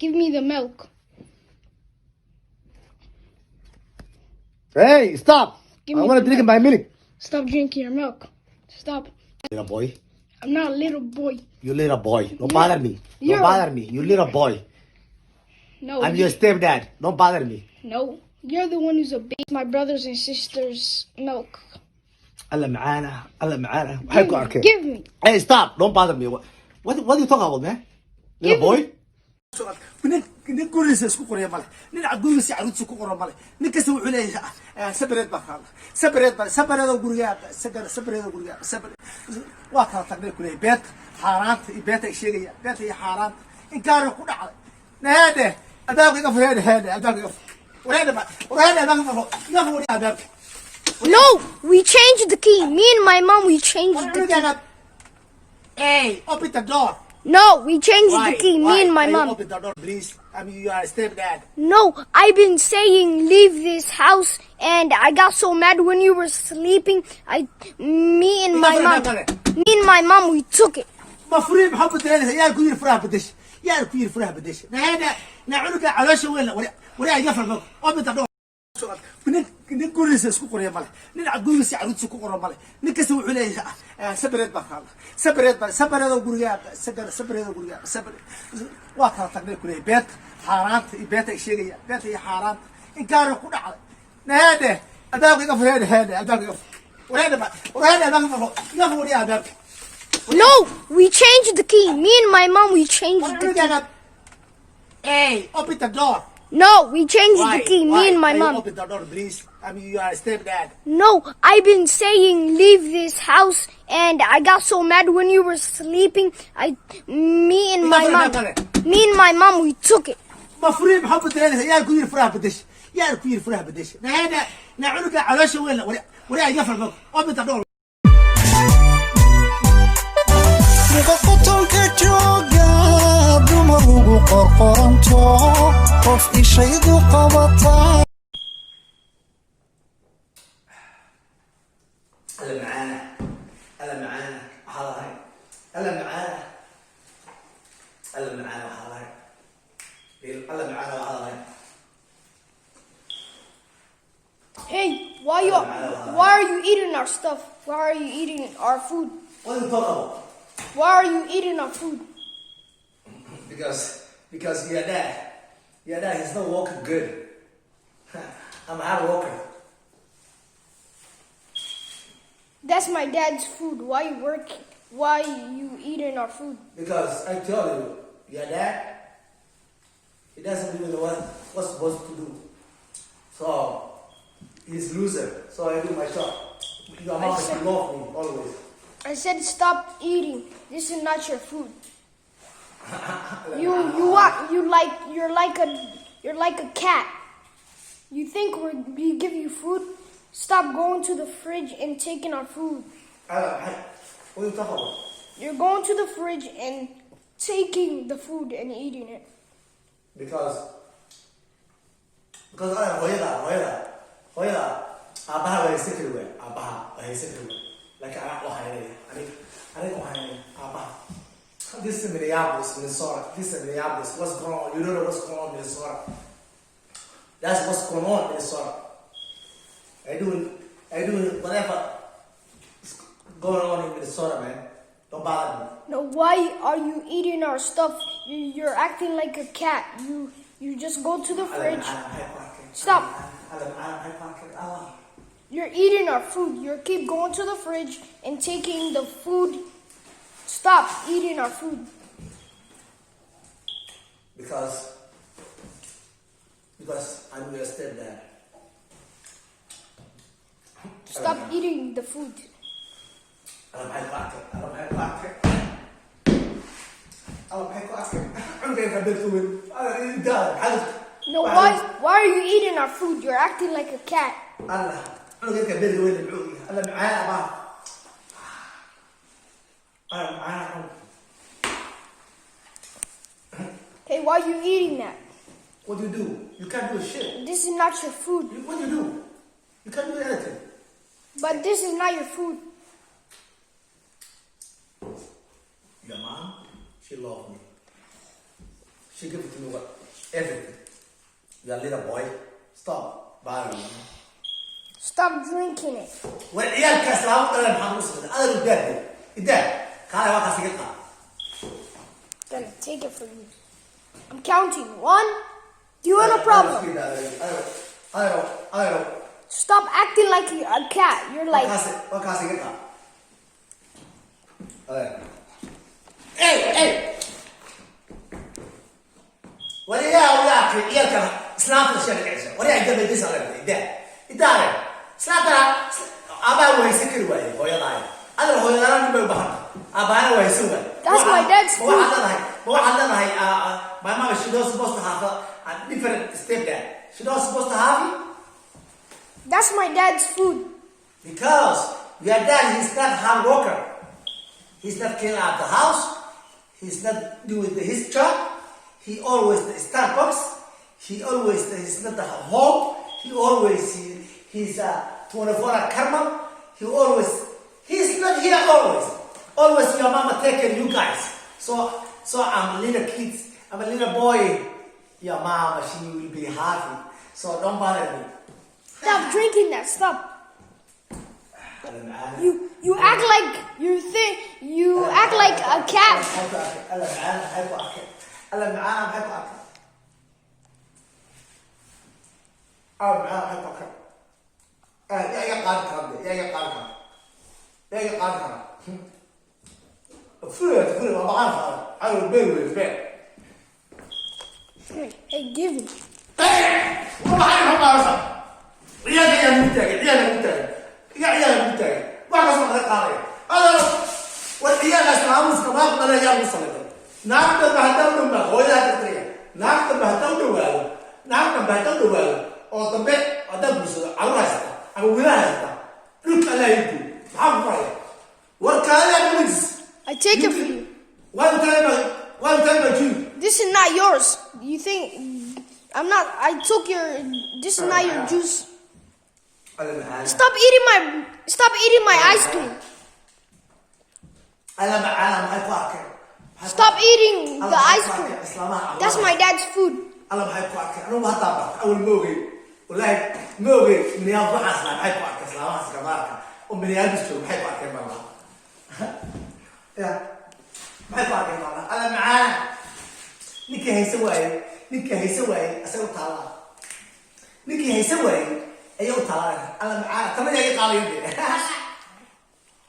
Give me the milk. Hey, stop! Give I me want to the drink milk. my milk. Stop drinking your milk. Stop. Little boy. I'm not a little boy. You little boy. Don't bother me. you're- Don't bother me. You little boy. No. I'm your stepdad. Don't bother me. No. You're the one who's abused my brothers and sisters' milk. Allah معانا. Allah معانا. Waxay ku arkeen. Give me. Hey, stop! Don't bother me. What are you talking about, man? Little Give boy? nin gurigiisa isku qoraya male nin gurigiisa caruurtiisa ku qoran male nin kasta wuxuu leeyahay sabareed baa kaala sabareed guriga waa kala tagnay ku leeyahay beenta xaaraanta iyo beenta ay sheegayaan beenta iyo xaaraanta in gaara ku dhacday naade adaabka iga fayada haada adaabka iga wareeda adaabka No, we changed the key. Me and my mom, we changed the key. Hey, open the door. No, we changed the key. Me and my Why? mom. Open the door, please. I mean, you are a stepdad. No, I've been saying leave this house, and I got so mad when you were sleeping. Me and my mom, we took it. مفروض بحب تلاقي يا كوير فرح بدش يا كوير فرح بدش هذا نعلك على شو ولا يفرق open the door. nin gurigiisa isku qoraya male nin gurigiisa caruurtiisa ku qoran male nin kasta wuxuu leeyahay sabareed baa kaala sabareed guriga waa kala tagnay ku leeyahay beenta xaaraanta iyo beenta ay sheegayaan beenta iyo xaaraanta in gaara ku dhacday naade adaabka iga fayada haada adaabka iga wareeda adaabka No, we changed the key. Me and my mom, we changed the key. Hey, open the door. No, we changed the key. Me and my mom. Open the door, please. I mean, you are a stepdad. No, I've been saying leave this house, and I got so mad when you were sleeping. Me and my mom, we took it. مفروض بحب تلاقي يا كوير فرح بدش هذا نعلك على شو ولا يفرق open the door. qotonka jooga dumar ugu qorqoranto qof ishaydu qabataa ألا معانا حاضرين Hey, why are you eating our stuff? Why are you eating our food? What are you talking about? Why are you eating our food? Because your dad is not working good. I'm a hard worker. That's my dad's food. Why you working? Why you eating our food? Because I tell you, your dad, he doesn't do what's supposed to do. So he's loser. So I do my job. Your mom love me always. I said stop eating. This is not your food. You're like a cat. You think we give you food? Stop going to the fridge and taking our food. What are you talking about? You're going to the fridge and taking the food and eating it. Because hooyada aabaha waa haysan kari waay like aniga waxaan aabaha this is Minneapolis what's going on, you don't know what's going on in Minnesota. That's what's going on in Minnesota. I do whatever is going on in Minnesota, man. Don't bother me. No, why are you eating our stuff? You're acting like a cat. You just go to the fridge. Stop. You're eating our food. You keep going to the fridge and taking the food. Stop eating our food. Because I'm your stepdad. Stop eating the food. I don't have pocket. I'm getting a bit too in. No, why are you eating our food? You're acting like a cat. I'm getting a bit too in. Hey, why are you eating that? What do you do? You can't do shit. This is not your food. What do you do? You can't do anything. But this is not your food. Your mom, she loves me. She give it to me what? Everything. You little boy. Stop. Bye. Stop drinking it. والعيال كسرهم أنا محمد أنا رداد إداه كان واقع سجلها. I'm gonna take it from you. I'm counting. 1. Do you want a problem? I don't. Stop acting like you're a cat. You're like. واقع سجلها. Hey. وياك إسلام في الشارع كذا وياك جنب الدين صار إداه سلطة أبا ويسكر ويا هو يلاعب أنا هو يلاعب نبي بحر أبانا ويسوي. That's my dad's food. My mom, she not supposed to have a different step there. She not supposed to have it That's my dad's food. because your dad, he's not hard worker. He's not cleaning out the house. He's not doing his job. He always the Starbucks. He's not the home. He's 24-hour karma. He's not here always. Always your mama take care of you guys. So I'm a little kid. I'm a little boy. Your mama, she will be happy. So don't bother me. Stop drinking that. Stop. You act like you act like a cat. Hey, give me. I take it from you. Why you tell about you? This is not yours. You think I'm not? I took your. This is not your juice. Stop eating my ice cream. Stop eating the ice cream. That's my dad's food.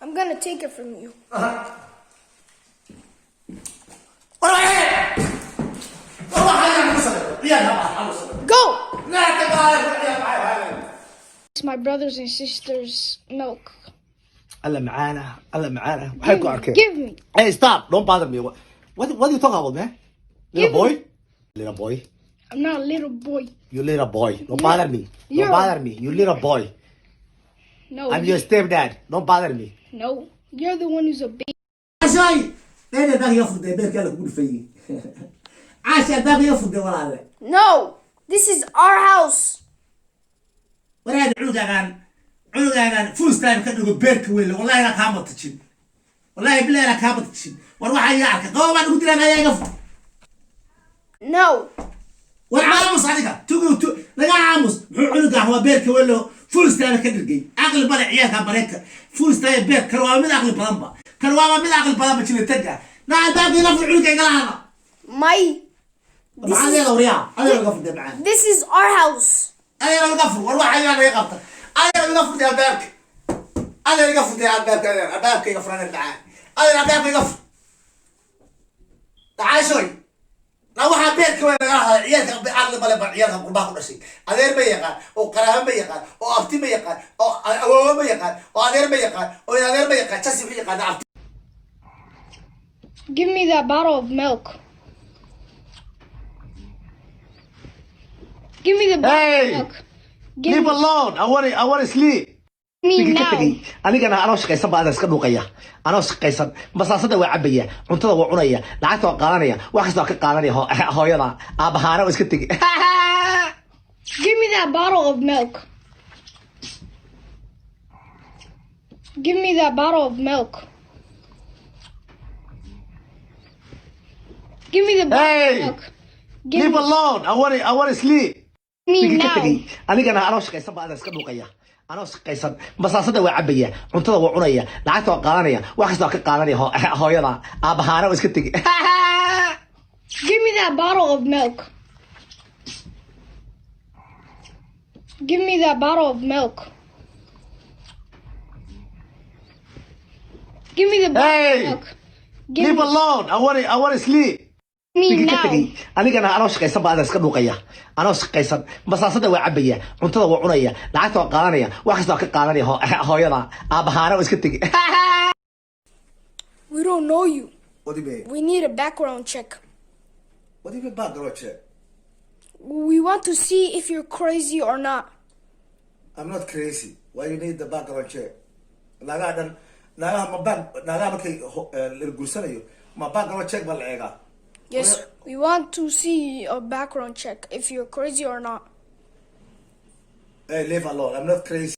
I'm gonna take it from you. Go! It's my brothers and sisters' milk. الله معانا Give me. Hey, stop! Don't bother me. What are you talking about, man? Give me. Little boy. I'm not a little boy. You little boy. Don't bother me. Don't bother me. You little boy. No. I'm your stepdad. Don't bother me. No. You're the one who's a baby. عشاي أنا باقي يفرض بيرك أنا كل فيه عشان باقي يفرض ولا هذا No. This is our house. ولا هذا عودة فوز تايم كده بيرك ولا والله أنا كامل تشين والله بالله أنا كامل تشين وأروح أياك قوم أنا قلت لك أياك يفرض No. والعاموس عليك تو لقى عاموس عودة هو بيرك ولا فوز تايم كده جاي أغلب بلا عيالها بريك فوز تايم بيرك كلوا من أغلب بلامبا كلوا من أغلب بلامبا تشيل ترجع لا باقي يفرض عودة قال هذا معانا لو ريال أنا لو قفل ده معانا This is our house. أنا لو قفل والله عيال يقفل أنا لو قفل يا بيرك أنا لو قفل يا بيرك أنا بيرك يقفل أنا معاه أنا لو بيرك يقفل تعال شوي لو واحد بيرك وين عيالك بعقل بلا عيالهم كل باكل شيء أدير بيقال أو كلام بيقال أو أبتي بيقال أو أو بيقال أو أدير بيقال أو أدير بيقال تسي بيقال أبتي. Give me that bottle of milk. Give me the bottle of milk. Give Leave me alone. I want to sleep. now. anigana shaqaysan baa iska dhuuqaya anoo shaqaysan masaasada waa cabaya cuntada waa cunaya lacagta waa qaadanaya wax kasta ka qaadanaya hooyada aabahaana iska tagi Give me that bottle of milk. Give me that bottle of milk. Give me the bottle of milk. Give Leave me, alone. I want to sleep. me Ninka now. tagay. Anigana anoo shaqaysan baa iska dhuuqaya. Anoo shaqaysan basaasada waa cabaya. Cuntada waa cunaya. Lacagta waa qaadanaya. Wax kasta waa ka qaadanaya hooyada. Aabahaana waa iska tagay. Give me that bottle of milk. Give me that bottle of milk. Give me the bottle Hey! of milk. Give Leave me, alone. I want to sleep. me Ninka now. tagay. Anigana anoo shaqaysan baa iska dhuuqaya. Anoo shaqaysan basaasada waa cabaya. Cuntada waa cunaya. Lacagta waa qaadanaya. Wax kasta waa ka qaadanaya hooyada. Aabahaana waa iska tagay. We don't know you. What do you mean? We need a background check. What do you mean background check? We want to see if you're crazy or not. I'm not crazy. Why you need the background check? Naagaha markay la guursanayo ma background check baa la eegaa. Yes, we want to see a background check if you're crazy or not. Hey, leave alone. I'm not crazy.